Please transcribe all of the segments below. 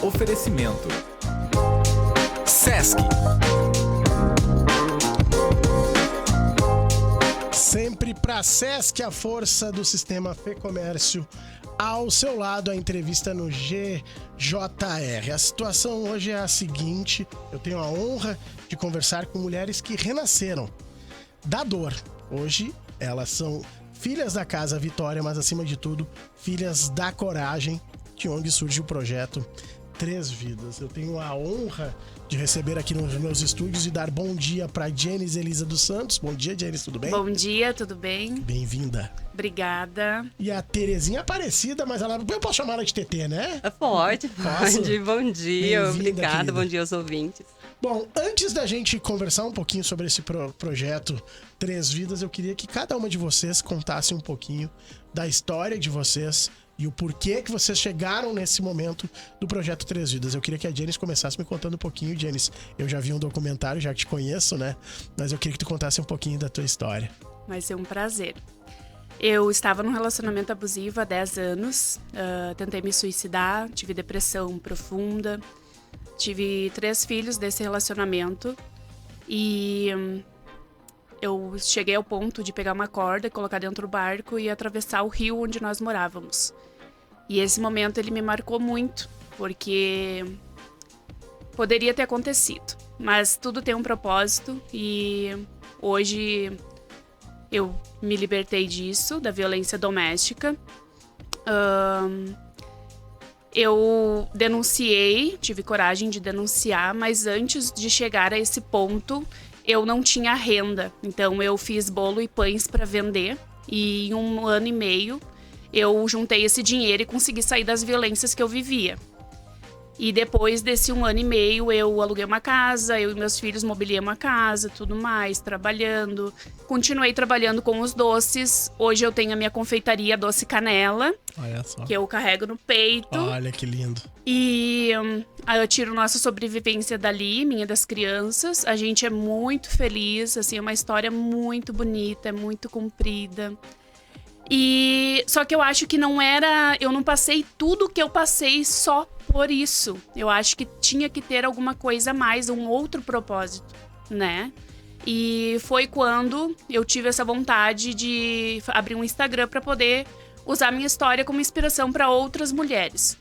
Oferecimento Sesc. Sempre para Sesc, a força do sistema Fê-Comércio. Ao seu lado, a entrevista no GJR. A situação hoje é a seguinte: eu tenho a honra de conversar com mulheres que renasceram da dor. Hoje, elas são filhas da Casa Vitória, mas acima de tudo, filhas da coragem, de onde surge o projeto Três Vidas. Eu tenho a honra de receber aqui nos meus estúdios e dar bom dia para Jenis Elisa dos Santos. Bom dia, Jenis, tudo bem? Bom dia, tudo bem? Bem-vinda. Obrigada. E a Terezinha Aparecida, mas eu posso chamar ela de TT, né? Pode. Bom dia, obrigada, querida. bom dia aos ouvintes. Bom, antes da gente conversar um pouquinho sobre esse projeto Três Vidas, eu queria que cada uma de vocês contasse um pouquinho da história de vocês e o porquê que vocês chegaram nesse momento do projeto Três Vidas. Eu queria que a Jenis começasse me contando um pouquinho. Jenis, eu já vi um documentário, já te conheço, né? Mas eu queria que tu contasse um pouquinho da tua história. Vai ser um prazer. Eu estava num relacionamento abusivo há 10 anos, tentei me suicidar, tive depressão profunda, tive 3 filhos desse relacionamento e eu cheguei ao ponto de pegar uma corda, colocar dentro do barco e atravessar o rio onde nós morávamos. E esse momento ele me marcou muito, porque poderia ter acontecido, mas tudo tem um propósito e hoje eu me libertei disso, da violência doméstica. Eu denunciei, tive coragem de denunciar, mas antes de chegar a esse ponto, eu não tinha renda. Então eu fiz bolo e pães para vender e em 1 ano e meio eu juntei esse dinheiro e consegui sair das violências que eu vivia. E depois desse 1 ano e meio, eu aluguei uma casa, eu e meus filhos mobiliamos a casa, tudo mais, trabalhando. Continuei trabalhando com os doces. Hoje eu tenho a minha confeitaria Doce Canela, Olha só. que eu carrego no peito. Olha que lindo. E aí eu tiro nossa sobrevivência dali, minha e das crianças. A gente é muito feliz, assim, é uma história muito bonita, é muito comprida. E só que eu acho que eu não passei tudo que eu passei só por isso. Eu acho que tinha que ter alguma coisa a mais, um outro propósito, né? E foi quando eu tive essa vontade de abrir um Instagram para poder usar minha história como inspiração para outras mulheres.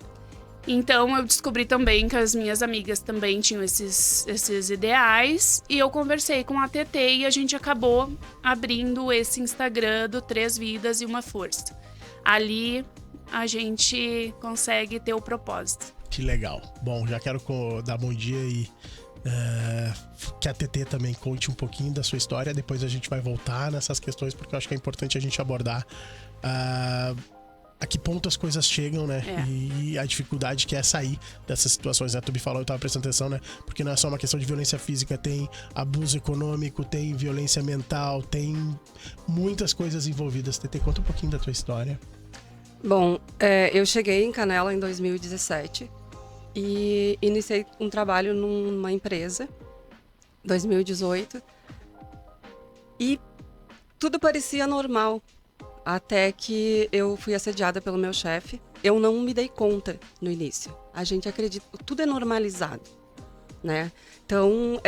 Então eu descobri também que as minhas amigas também tinham esses ideais e eu conversei com a TT e a gente acabou abrindo esse Instagram do Três Vidas e uma Força. Ali a gente consegue ter o propósito. Que legal. Bom, já quero dar bom dia e que a TT também conte um pouquinho da sua história. Depois a gente vai voltar nessas questões, porque eu acho que é importante a gente abordar a que ponto as coisas chegam, né? E a dificuldade que é sair dessas situações, né? Tu me falou, eu tava prestando atenção, né? Porque não é só uma questão de violência física, tem abuso econômico, tem violência mental, tem muitas coisas envolvidas. TT, conta um pouquinho da tua história. Bom, eu cheguei em Canela em 2017 e iniciei um trabalho numa empresa, 2018, e tudo parecia normal. Até que eu fui assediada pelo meu chefe. Eu não me dei conta no início. A gente acredita, tudo é normalizado, né? Então,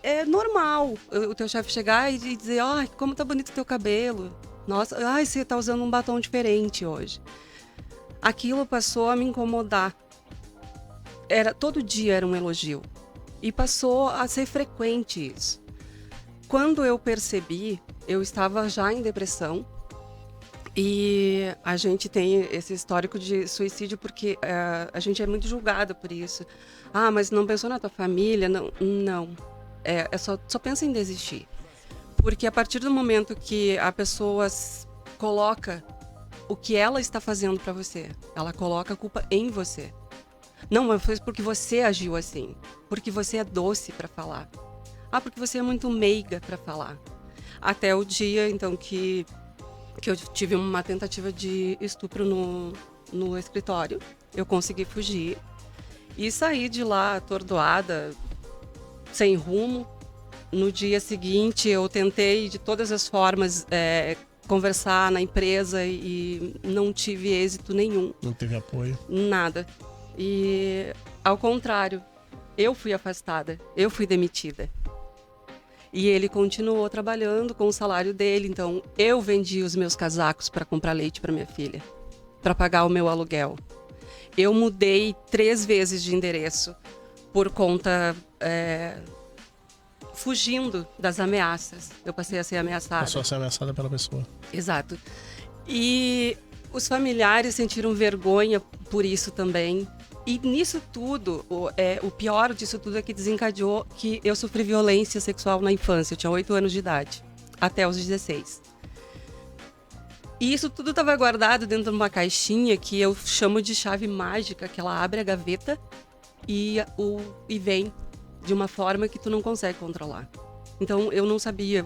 é normal o teu chefe chegar e dizer: "Ai, como tá bonito o teu cabelo. Nossa, ai, você tá usando um batom diferente hoje." Aquilo passou a me incomodar. Todo dia era um elogio. E passou a ser frequente isso. Quando eu percebi, eu estava já em depressão e a gente tem esse histórico de suicídio porque a gente é muito julgada por isso. Ah, mas não pensou na tua família? Não. Só pensa em desistir. Porque a partir do momento que a pessoa coloca o que ela está fazendo para você, ela coloca a culpa em você. Não, mas foi porque você agiu assim, porque você é doce para falar. Ah, porque você é muito meiga para falar. Até o dia, então, que eu tive uma tentativa de estupro no escritório. Eu consegui fugir e saí de lá atordoada, sem rumo. No dia seguinte, eu tentei de todas as formas conversar na empresa e não tive êxito nenhum. Não teve apoio? Nada. E, ao contrário, eu fui afastada, eu fui demitida. E ele continuou trabalhando com o salário dele. Então, eu vendi os meus casacos para comprar leite para minha filha, para pagar o meu aluguel. Eu mudei 3 vezes de endereço por conta... fugindo das ameaças. Eu passei a ser ameaçada. Passou a ser ameaçada pela pessoa. Exato. E os familiares sentiram vergonha por isso também. E nisso tudo, o pior disso tudo é que desencadeou que eu sofri violência sexual na infância. Eu tinha 8 anos de idade, até os 16. E isso tudo estava guardado dentro de uma caixinha que eu chamo de chave mágica, que ela abre a gaveta e vem de uma forma que tu não consegue controlar. Então, eu não sabia...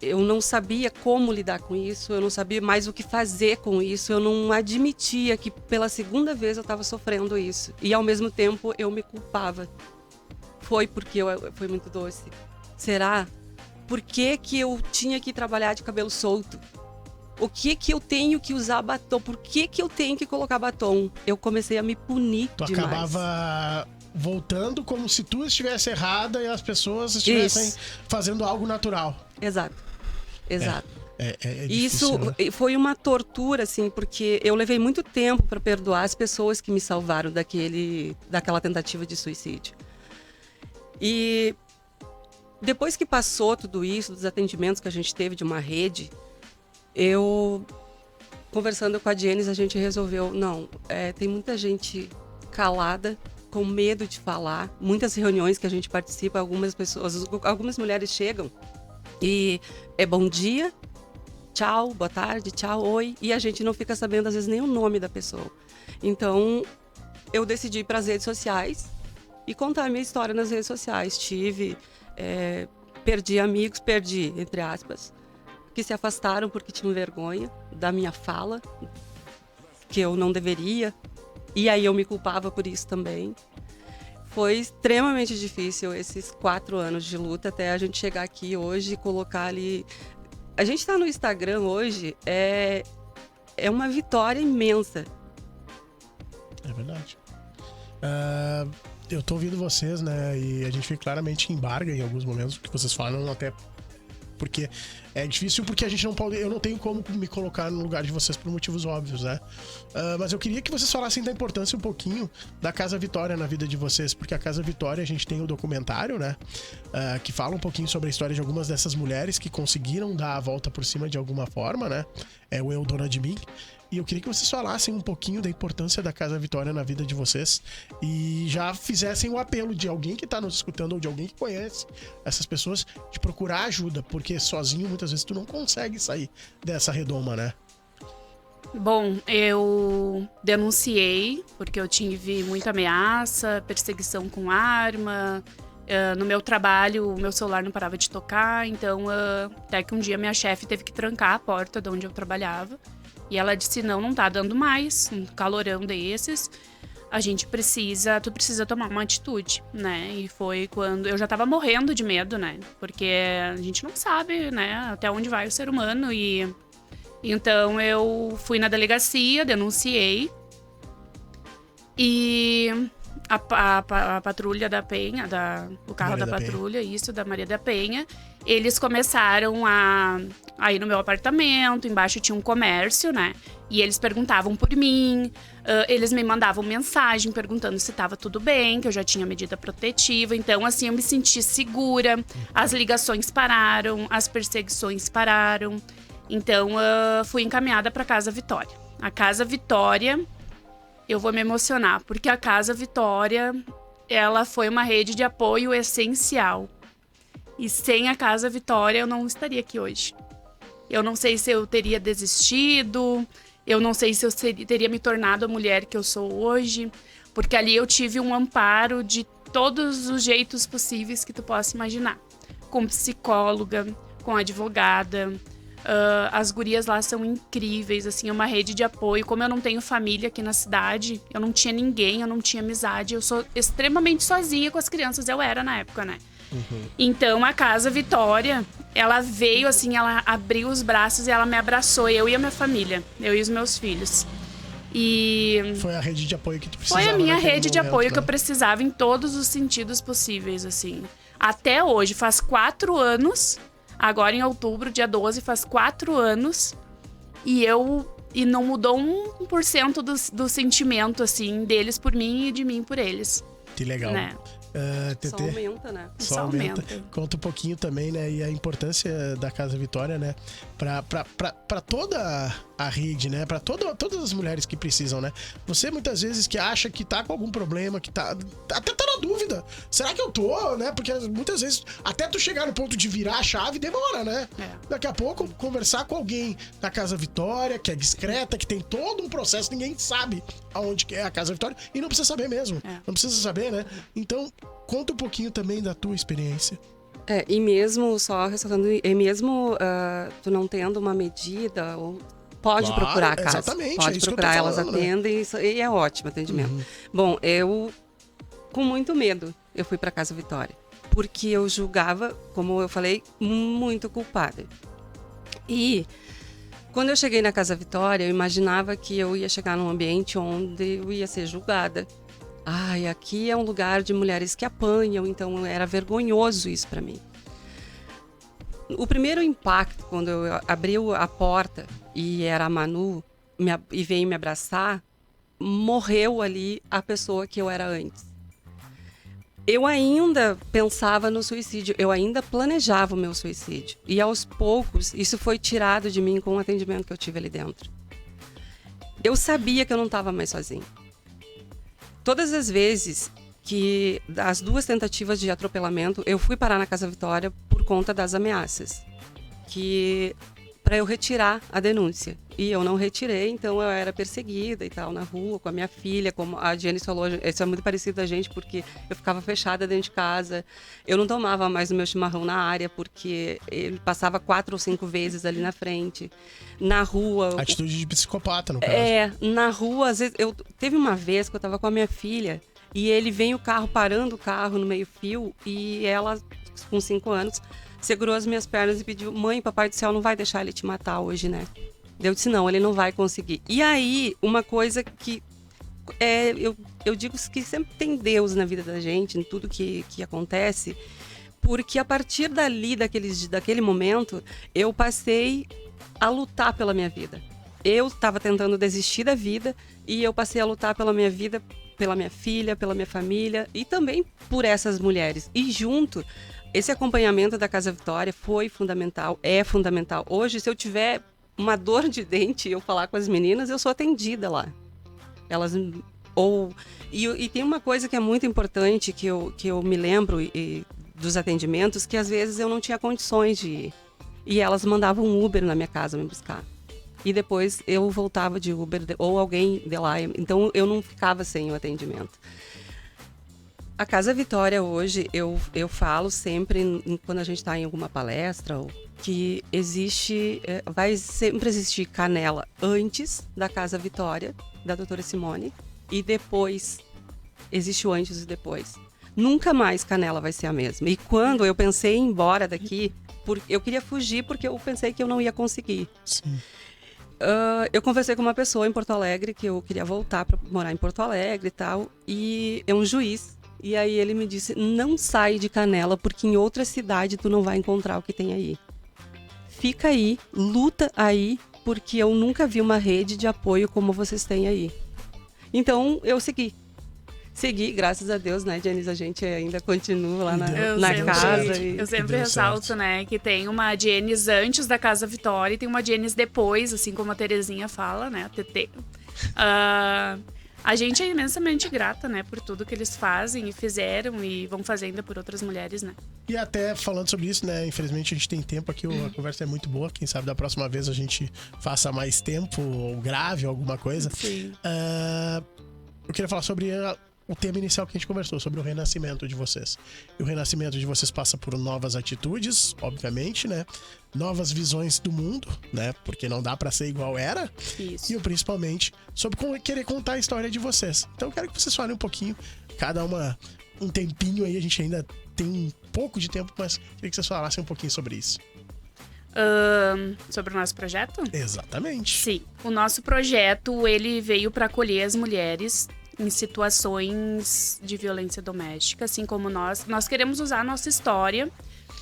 eu não sabia como lidar com isso, eu não sabia mais o que fazer com isso, eu não admitia que pela segunda vez eu estava sofrendo isso. E ao mesmo tempo eu me culpava. Foi porque foi muito doce. Será? Por que eu tinha que trabalhar de cabelo solto? O que eu tenho que usar batom? Por que eu tenho que colocar batom? Eu comecei a me punir demais. Tu acabava voltando como se tu estivesse errada e as pessoas estivessem fazendo algo natural. Exato. Exato. É difícil, isso, né? Foi uma tortura, assim, porque eu levei muito tempo para perdoar as pessoas que me salvaram daquela tentativa de suicídio. E depois que passou tudo isso, dos atendimentos que a gente teve de uma rede, conversando com a Jenis, a gente resolveu, tem muita gente calada, com medo de falar, muitas reuniões que a gente participa, algumas mulheres chegam e é bom dia, tchau, boa tarde, tchau, oi, e a gente não fica sabendo às vezes nem o nome da pessoa. Então eu decidi ir para as redes sociais e contar a minha história nas redes sociais. Perdi amigos, entre aspas, que se afastaram porque tinham vergonha da minha fala, que eu não deveria, e aí eu me culpava por isso também. Foi extremamente difícil esses 4 anos de luta até a gente chegar aqui hoje e colocar ali... A gente tá no Instagram hoje, é uma vitória imensa. É verdade. Eu tô ouvindo vocês, né? E a gente vê claramente embarga em alguns momentos o que vocês falam, até porque é difícil, porque a gente não pode... Eu não tenho como me colocar no lugar de vocês por motivos óbvios, né? Mas eu queria que vocês falassem da importância um pouquinho da Casa Vitória na vida de vocês, porque a Casa Vitória, a gente tem o documentário, né? Que fala um pouquinho sobre a história de algumas dessas mulheres que conseguiram dar a volta por cima de alguma forma, né? É o Eu, Dona de Mim. E eu queria que vocês falassem um pouquinho da importância da Casa Vitória na vida de vocês e já fizessem o apelo de alguém que tá nos escutando ou de alguém que conhece essas pessoas de procurar ajuda, porque sozinho muitas vezes tu não consegue sair dessa redoma, né? Bom, eu denunciei porque eu tive muita ameaça, perseguição com arma. No meu trabalho, o meu celular não parava de tocar, então até que um dia minha chefe teve que trancar a porta de onde eu trabalhava. E ela disse, não tá dando mais, um calorão desses, tu precisa tomar uma atitude, né? E foi quando eu já tava morrendo de medo, né? Porque a gente não sabe, né, até onde vai o ser humano. E então eu fui na delegacia, denunciei. E a patrulha da Penha, o carro da patrulha, da Maria da Penha, eles começaram a ir no meu apartamento, embaixo tinha um comércio, né? E eles perguntavam por mim, eles me mandavam mensagem perguntando se estava tudo bem, que eu já tinha medida protetiva. Então, assim, eu me senti segura, as ligações pararam, as perseguições pararam. Então, fui encaminhada para a Casa Vitória. A Casa Vitória... Eu vou me emocionar, porque a Casa Vitória, ela foi uma rede de apoio essencial. E sem a Casa Vitória, eu não estaria aqui hoje. Eu não sei se eu teria desistido, eu não sei se eu teria me tornado a mulher que eu sou hoje, porque ali eu tive um amparo de todos os jeitos possíveis que tu possa imaginar. Com psicóloga, com advogada... as gurias lá são incríveis, assim, é uma rede de apoio. Como eu não tenho família aqui na cidade, eu não tinha ninguém, eu não tinha amizade, eu sou extremamente sozinha com as crianças, eu era na época, né? Uhum. Então a Casa Vitória, ela veio assim, ela abriu os braços e ela me abraçou, eu e a minha família, eu e os meus filhos. E Foi a rede de apoio que tu precisava. foi a minha naquele rede de momento, apoio né? que eu precisava em todos os sentidos possíveis, assim. Até hoje, faz 4 anos, agora em outubro, dia 12, faz 4 anos, e não mudou 1% do sentimento, assim, deles por mim e de mim por eles. Que legal. Né? Só TT, aumenta, né? só aumenta. Conta um pouquinho também, né? E a importância da Casa Vitória, né? Pra toda a rede, né? Pra todas as mulheres que precisam, né? Você muitas vezes que acha que tá com algum problema, que até tá na dúvida. Será que eu tô, né? Porque muitas vezes, até tu chegar no ponto de virar a chave, demora, né? Daqui a pouco, conversar com alguém da Casa Vitória, que é discreta, que tem todo um processo, ninguém sabe aonde que é a Casa Vitória, e não precisa saber mesmo. Não precisa saber, né? Então, conta um pouquinho também da tua experiência. E mesmo, só ressaltando, mesmo tu não tendo uma medida, pode Claro, procurar a casa. exatamente, Pode é isso que eu tô procurar, elas falando, né? atendem e é ótimo atendimento. Bom, eu, com muito medo, eu fui pra Casa Vitória. Porque eu julgava, como eu falei, muito culpada. E quando eu cheguei na Casa Vitória, eu imaginava que eu ia chegar num ambiente onde eu ia ser julgada. Ai, aqui é um lugar de mulheres que apanham, então era vergonhoso isso pra mim. O primeiro impacto, quando eu abri a porta e era a Manu e veio me abraçar, morreu ali a pessoa que eu era antes. Eu ainda pensava no suicídio, eu ainda planejava o meu suicídio. E aos poucos, isso foi tirado de mim com o atendimento que eu tive ali dentro. Eu sabia que eu não estava mais sozinha. Todas as vezes que as 2 tentativas de atropelamento, eu fui parar na Casa Vitória por conta das ameaças, para eu retirar a denúncia. E eu não retirei, então eu era perseguida e tal, na rua, com a minha filha, como a Jenny falou, isso é muito parecido da gente, porque eu ficava fechada dentro de casa, eu não tomava mais o meu chimarrão na área, porque ele passava 4 ou 5 vezes ali na frente. Na rua... Atitude de psicopata, no caso. Na rua, às vezes, teve uma vez que eu tava com a minha filha, e ele vem parando o carro no meio-fio, e ela, com 5 anos, segurou as minhas pernas e pediu: mãe, papai do céu não vai deixar ele te matar hoje, né? Eu disse: não, ele não vai conseguir. E aí, uma coisa que eu digo que sempre tem Deus na vida da gente, em tudo que acontece, porque a partir dali, daquele momento, eu passei a lutar pela minha vida. Eu estava tentando desistir da vida e eu passei a lutar pela minha vida, pela minha filha, pela minha família e também por essas mulheres. E junto, esse acompanhamento da Casa Vitória foi fundamental, é fundamental. Hoje, se eu tiver uma dor de dente e eu falar com as meninas, eu sou atendida lá. Elas... E tem uma coisa que é muito importante que eu me lembro dos atendimentos, que às vezes eu não tinha condições de ir. E elas mandavam um Uber na minha casa me buscar. E depois eu voltava de Uber ou alguém de lá. Então eu não ficava sem o atendimento. A Casa Vitória hoje, eu falo sempre, quando a gente está em alguma palestra, que vai sempre existir canela antes da Casa Vitória, da doutora Simone, e depois, existe o antes e depois. Nunca mais canela vai ser a mesma. E quando eu pensei em ir embora daqui, eu queria fugir porque eu pensei que eu não ia conseguir. Sim. Eu conversei com uma pessoa em Porto Alegre, que eu queria voltar para morar em Porto Alegre e tal, e é um juiz. E aí ele me disse: não sai de Canela, porque em outra cidade tu não vai encontrar o que tem aí. Fica aí, luta aí, porque eu nunca vi uma rede de apoio como vocês têm aí. Então eu segui, graças a Deus, né, Janice? A gente ainda continua lá na casa. Eu sempre ressalto, né, que tem uma Janice antes da Casa Vitória e tem uma Janice depois, assim como a Terezinha fala, né, a TT. A gente é imensamente grata, né, por tudo que eles fazem e fizeram e vão fazendo por outras mulheres, né. E até falando sobre isso, né, infelizmente a gente tem tempo aqui, a conversa é muito boa, quem sabe da próxima vez a gente faça mais tempo, ou grave alguma coisa. Sim. Eu queria falar sobre o tema inicial que a gente conversou, sobre o renascimento de vocês. E o renascimento de vocês passa por novas atitudes, obviamente, né? Novas visões do mundo, né? Porque não dá pra ser igual era. Isso. E principalmente sobre querer contar a história de vocês. Então eu quero que vocês falem um pouquinho, cada uma um tempinho aí, a gente ainda tem um pouco de tempo, mas queria que vocês falassem um pouquinho sobre isso. Sobre o nosso projeto? Exatamente. Sim. O nosso projeto, ele veio para acolher as mulheres em situações de violência doméstica, assim como nós. Nós queremos usar a nossa história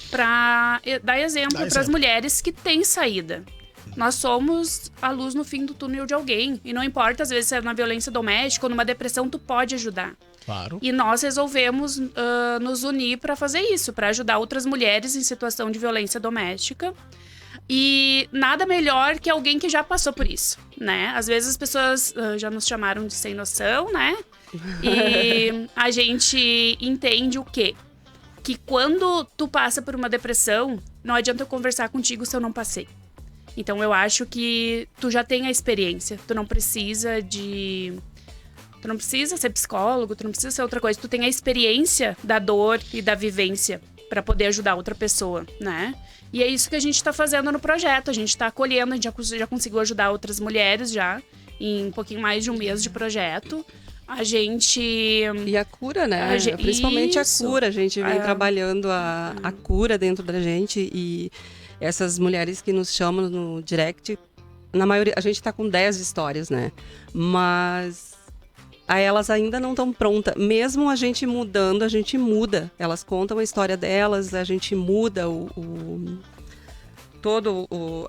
para dar exemplo para as mulheres que têm saída. Nós somos a luz no fim do túnel de alguém. E não importa, às vezes, se é na violência doméstica ou numa depressão, tu pode ajudar. Claro. E nós resolvemos nos unir para fazer isso, para ajudar outras mulheres em situação de violência doméstica. E nada melhor que alguém que já passou por isso, né? Às vezes as pessoas já nos chamaram de sem noção, né? E a gente entende o quê? Que quando tu passa por uma depressão, não adianta eu conversar contigo se eu não passei. Então eu acho que tu já tem a experiência. Tu não precisa ser psicólogo, tu não precisa ser outra coisa. Tu tem a experiência da dor e da vivência para poder ajudar outra pessoa, né? E é isso que a gente tá fazendo no projeto. A gente tá acolhendo, a gente já conseguiu ajudar outras mulheres já em um pouquinho mais de um mês de projeto. A gente... E a cura, né? Principalmente Isso. a cura. A gente vem trabalhando a cura dentro da gente. E essas mulheres que nos chamam no direct, na maioria, a gente tá com 10 histórias, né? Mas elas ainda não estão prontas. Mesmo a gente mudando, a gente muda. Elas contam a história delas, a gente muda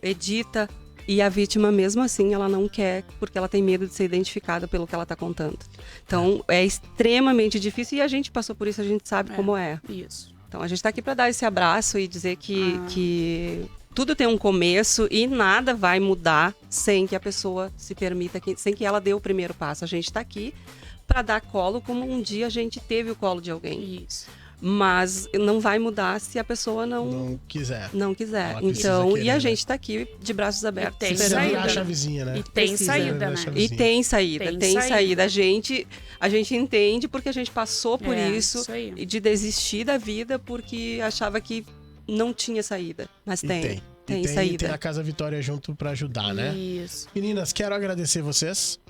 edita. E a vítima, mesmo assim, ela não quer, porque ela tem medo de ser identificada pelo que ela está contando. Então, é extremamente difícil e a gente passou por isso, a gente sabe como é. Isso. Então, a gente está aqui para dar esse abraço e dizer que tudo tem um começo e nada vai mudar sem que a pessoa se permita, sem que ela dê o primeiro passo. A gente está aqui para dar colo como um dia a gente teve o colo de alguém. Isso. Mas não vai mudar se a pessoa não quiser. Não quiser. Ela Então, querer, e a né? gente tá aqui de braços abertos. E tem Precisa saída. virar a chavezinha, né? E tem saída, né? E tem saída, tem saída. A gente entende porque a gente passou por isso aí. e de desistir da vida porque achava que não tinha saída. Mas tem saída. Tem a Casa Vitória junto pra ajudar, né? Isso. Meninas, quero agradecer vocês.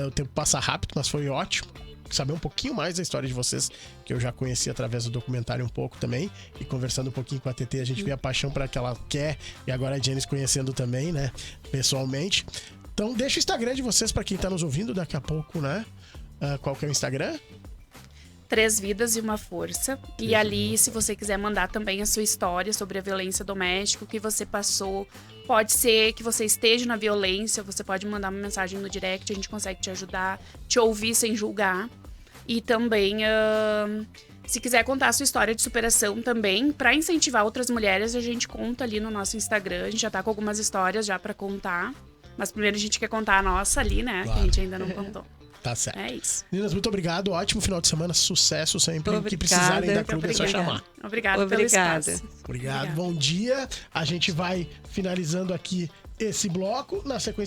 O tempo passa rápido, mas foi ótimo saber um pouquinho mais da história de vocês, que eu já conheci através do documentário um pouco também, e conversando um pouquinho com a TT, a gente vê a paixão para que ela quer, e agora a Janice conhecendo também, né, pessoalmente. Então deixa o Instagram de vocês para quem tá nos ouvindo daqui a pouco, né? Qual que é o Instagram? 3 Vidas e uma Força. E ali, se você quiser mandar também a sua história sobre a violência doméstica, o que você passou, pode ser que você esteja na violência, você pode mandar uma mensagem no direct, a gente consegue te ajudar, te ouvir sem julgar. E também, se quiser contar a sua história de superação também, para incentivar outras mulheres, a gente conta ali no nosso Instagram. A gente já tá com algumas histórias já para contar. Mas primeiro a gente quer contar a nossa ali, né? Claro. Que a gente ainda não contou. Tá certo. É isso. Meninas, muito obrigado. Ótimo final de semana. Sucesso sempre. Obrigada. O que precisarem da clube é só chamar. Obrigada pelo espaço. Obrigado. Bom dia. A gente vai finalizando aqui esse bloco. Na sequência